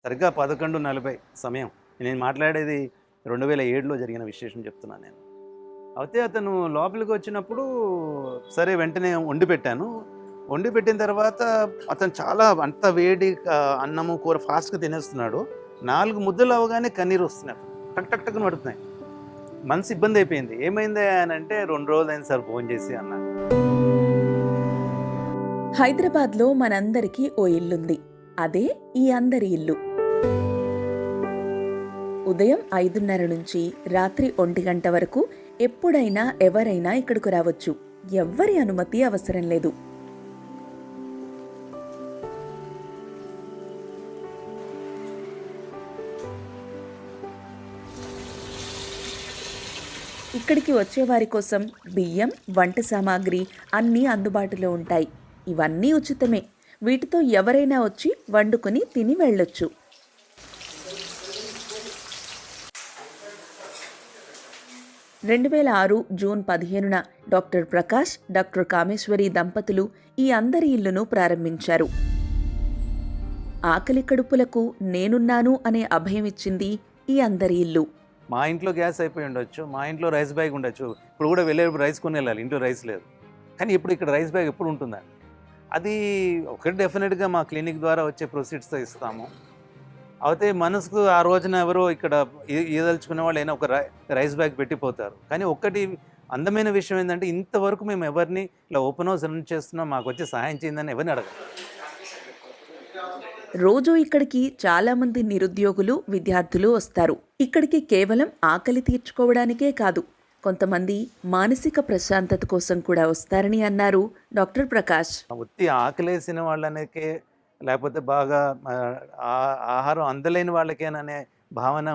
సరిగ్గా 11:40 సమయం. నేను మాట్లాడేది 2007లో జరిగిన విశేషం చెప్తున్నాను నేను. అయితే అతను లోపలికి వచ్చినప్పుడు సరే వెంటనే వండి పెట్టాను. వండి పెట్టిన తర్వాత అతను చాలా అంత వేడి అన్నము, కూర ఫాస్ట్‌గా తినేస్తున్నాడు. 4 ముద్దలు అవ్వగానే కన్నీరు వస్తున్నాయి. టక్ టక్ టక్కున పడుతున్నాయి. మనసు ఇబ్బంది అయిపోయింది. ఏమైంది అని అంటే 2 రోజులైంది సార్ భోంచేసి అన్నాడు. హైదరాబాద్లో మనందరికీ ఓ ఇల్లుంది. అదే ఈ అందరి ఇల్లు. ఉదయం 5:30 నుంచి రాత్రి 1 గంట వరకు ఎప్పుడైనా ఎవరైనా ఇక్కడకు రావచ్చు. ఎవ్వరి అనుమతి అవసరం లేదు. ఇక్కడికి వచ్చేవారి కోసం బియ్యం, వంట సామాగ్రి అన్నీ అందుబాటులో ఉంటాయి. ఇవన్నీ ఉచితమే. వీటితో ఎవరైనా వచ్చి వండుకొని తిని వెళ్ళొచ్చు. జూన్ 15న డాక్టర్ ప్రకాష్, డాక్టర్ కామేశ్వరి దంపతులు ఈ అందరి ఇల్లును ప్రారంభించారు. ఆకలి కడుపులకు నేనున్నాను అనే అభయం ఇచ్చింది ఈ అందరి ఇల్లు. మా ఇంట్లో గ్యాస్ అయిపోయి ఉండొచ్చు, మా ఇంట్లో రైస్ బ్యాగ్ ఉండొచ్చు. ఇప్పుడు కూడా వెళ్ళేప్పుడు రైస్ కొని వెళ్ళాలి, ఇంట్లో రైస్ లేదు. కానీ ఇప్పుడు ఇక్కడ రైస్ బ్యాగ్ ఎప్పుడు ఉంటుందండి. అది ఒకటి డెఫినెట్గా మా క్లినిక్ ద్వారా వచ్చే ప్రొసీడ్స్తో ఇస్తాము. అయితే మనసుకు ఆ రోజున ఎవరో ఇక్కడ ఈదలుచుకునే వాళ్ళు అయినా ఒక రైస్ బ్యాగ్ పెట్టిపోతారు. కానీ ఒక్కటి అందమైన విషయం ఏంటంటే ఇంతవరకు మేము ఎవరిని ఇలా ఓపెన్ హౌస్ రన్ చేస్తున్నాం, మాకు వచ్చి సహాయం చేయందని ఎవరిని అడగదు. రోజూ ఇక్కడికి చాలామంది నిరుద్యోగులు, విద్యార్థులు వస్తారు. ఇక్కడికి కేవలం ఆకలి తీర్చుకోవడానికే కాదు, కొంతమంది మానసిక ప్రశాంతత కోసం కూడా వస్తారని అన్నారు డాక్టర్ ప్రకాష్. ఉత్తి ఆకలేసిన వాళ్ళకే లేకపోతే బాగా ఆహారం అందలేని వాళ్ళకేననే భావన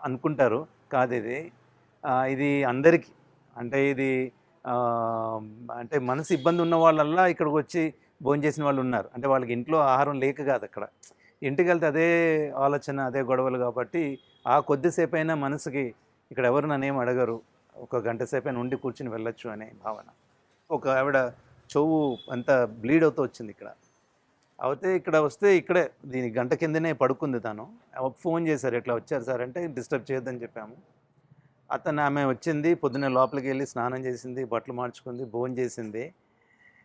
అనుకుంటారు. కాదు, ఇది అందరికీ. అంటే ఇది అంటే మనసు ఇబ్బంది ఉన్న వాళ్ళల్లా ఇక్కడికి వచ్చి భోజనం చేసిన వాళ్ళు ఉన్నారు. అంటే వాళ్ళకి ఇంట్లో ఆహారం లేక కాదు, అక్కడ ఇంటికి వెళ్తే అదే ఆలోచన, అదే గొడవలు. కాబట్టి ఆ కొద్దిసేపు అయినా మనసుకి ఇక్కడ ఎవరు నన్ను ఏం అడగరు, ఒక గంట సేపు అయినా ఉండి కూర్చుని వెళ్ళొచ్చు అనే భావన. ఒక ఆవిడ చెవు అంతా బ్లీడ్ అవుతూ వచ్చింది ఇక్కడ. అయితే ఇక్కడ వస్తే ఇక్కడే దీని గంట కిందనే పడుకుంది తను. ఫోన్ చేశారు, ఎట్లా వచ్చారు సార్ అంటే డిస్టర్బ్ చేయొద్దని చెప్పాము. ఆమె వచ్చింది, పొద్దున్నే లోపలికి వెళ్ళి స్నానం చేసింది, బట్టలు మార్చుకుంది, భోజనం చేసింది.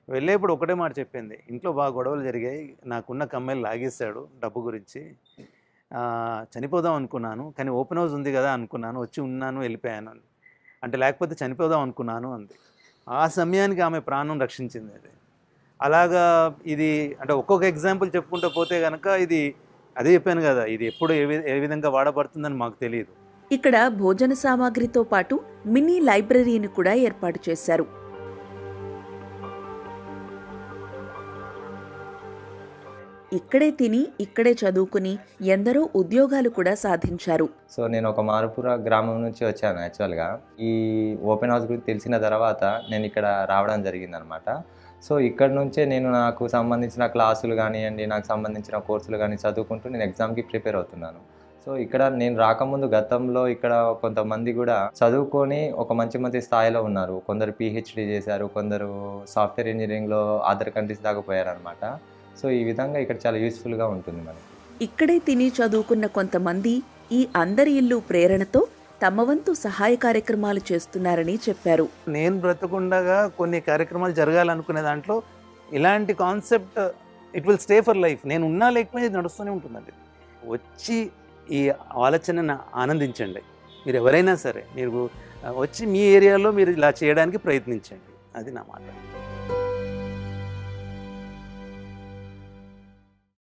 వెళ్ళేప్పుడు ఒకటే మాట చెప్పింది, ఇంట్లో బాగా గొడవలు జరిగాయి, నాకున్న కమ్మాయిలు లాగేశాడు డబ్బు గురించి, చనిపోదాం అనుకున్నాను, కానీ ఓపెన్ హౌస్ ఉంది కదా అనుకున్నాను, వచ్చి ఉన్నాను, వెళ్ళిపోయాను అంటే లేకపోతే చనిపోదాం అనుకున్నాను అంది. ఆ సమయానికి ఆమె ప్రాణం రక్షించింది. అది అలాగా. ఇది అంటే ఒక్కొక్క ఎగ్జాంపుల్ చెప్పుకుంటూ పోతే కనుక ఇది అదే చెప్పాను కదా, ఇది ఎప్పుడు ఏ విధంగా వాడబడుతుందని మాకు తెలియదు. ఇక్కడ భోజన సామాగ్రితో పాటు మినీ లైబ్రరీని కూడా ఏర్పాటు చేశారు. ఇక్కడే తిని ఇక్కడే చదువుకుని ఎందరో ఉద్యోగాలు కూడా సాధించారు. సో నేను ఒక మారుపుర గ్రామం నుంచి వచ్చాను. యాక్చువల్గా ఈ ఓపెన్ హౌస్ గురించి తెలిసిన తర్వాత నేను ఇక్కడ రావడం జరిగిందనమాట. సో ఇక్కడ నుంచే నేను నాకు సంబంధించిన క్లాసులు కానివ్వండి, నాకు సంబంధించిన కోర్సులు కానీ చదువుకుంటూ నేను ఎగ్జామ్కి ప్రిపేర్ అవుతున్నాను. సో ఇక్కడ నేను రాకముందు గతంలో ఇక్కడ కొంతమంది కూడా చదువుకొని ఒక మంచి మంచి స్థాయిలో ఉన్నారు. కొందరు పిహెచ్డి చేశారు, కొందరు సాఫ్ట్వేర్ ఇంజనీరింగ్లో అదర్ కంట్రీస్ దాకా పోయారనమాట. సో ఈ విధంగా ఇక్కడ చాలా యూస్ఫుల్గా ఉంటుంది మనకి. ఇక్కడే తిని చదువుకున్న కొంతమంది ఈ అందరి ఇల్లు ప్రేరణతో తమ వంతు సహాయ కార్యక్రమాలు చేస్తున్నారని చెప్పారు. నేను బ్రతకుండగా కొన్ని కార్యక్రమాలు జరగాలనుకునే దాంట్లో ఇలాంటి concept it will stay for life. నేను ఉన్నా లేకపోతే ఇది నడుస్తూనే ఉంటుందండి. వచ్చి ఈ ఆలోచనను ఆనందించండి. మీరు ఎవరైనా సరే మీరు వచ్చి మీ ఏరియాలో మీరు ఇలా చేయడానికి ప్రయత్నించండి. అది నా మాట.